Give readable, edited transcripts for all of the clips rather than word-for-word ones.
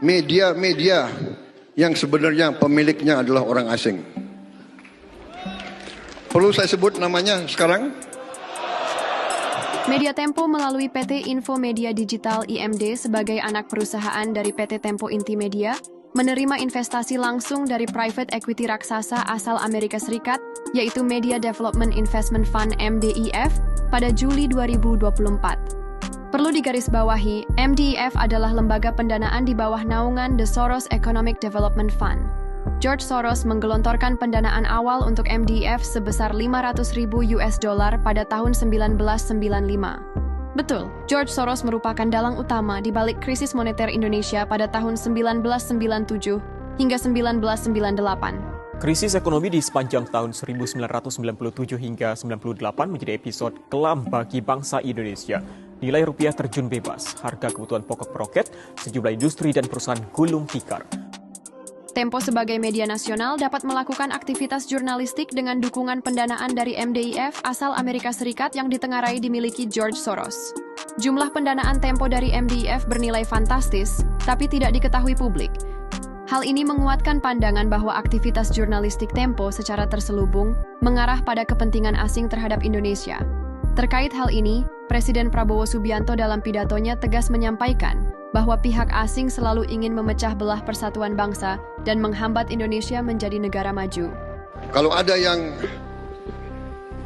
media-media yang sebenarnya pemiliknya adalah orang asing. Perlu saya sebut namanya sekarang? Media Tempo melalui PT Info Media Digital IMD sebagai anak perusahaan dari PT Tempo Intimedia menerima investasi langsung dari private equity raksasa asal Amerika Serikat, yaitu Media Development Investment Fund (MDIF) pada Juli 2024. Perlu digarisbawahi, MDIF adalah lembaga pendanaan di bawah naungan The Soros Economic Development Fund. George Soros menggelontorkan pendanaan awal untuk MDIF sebesar $500.000 pada tahun 1995. Betul, George Soros merupakan dalang utama di balik krisis moneter Indonesia pada tahun 1997 hingga 1998. Krisis ekonomi di sepanjang tahun 1997 hingga 98 menjadi episode kelam bagi bangsa Indonesia. Nilai rupiah terjun bebas, harga kebutuhan pokok meroket, sejumlah industri dan perusahaan gulung tikar. Tempo sebagai media nasional dapat melakukan aktivitas jurnalistik dengan dukungan pendanaan dari MDIF asal Amerika Serikat yang ditengarai dimiliki George Soros. Jumlah pendanaan Tempo dari MDIF bernilai fantastis, tapi tidak diketahui publik. Hal ini menguatkan pandangan bahwa aktivitas jurnalistik Tempo secara terselubung mengarah pada kepentingan asing terhadap Indonesia. Terkait hal ini, Presiden Prabowo Subianto dalam pidatonya tegas menyampaikan bahwa pihak asing selalu ingin memecah belah persatuan bangsa dan menghambat Indonesia menjadi negara maju. Kalau ada yang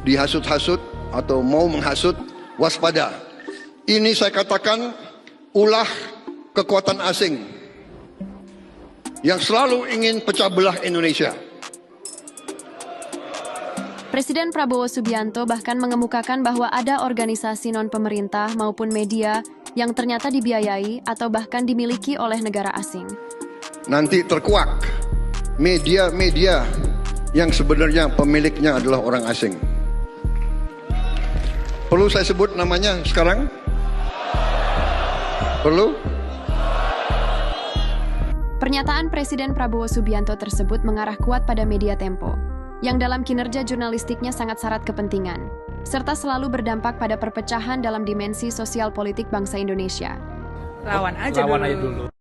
dihasut-hasut atau mau menghasut, waspada. Ini saya katakan ulah kekuatan asing yang selalu ingin pecah belah Indonesia. Presiden Prabowo Subianto bahkan mengemukakan bahwa ada organisasi non-pemerintah maupun media yang ternyata dibiayai atau bahkan dimiliki oleh negara asing. Nanti terkuak media-media yang sebenarnya pemiliknya adalah orang asing. Perlu saya sebut namanya sekarang? Perlu? Pernyataan Presiden Prabowo Subianto tersebut mengarah kuat pada media Tempo, yang dalam kinerja jurnalistiknya sangat syarat kepentingan, serta selalu berdampak pada perpecahan dalam dimensi sosial politik bangsa Indonesia. Lawan aja dulu.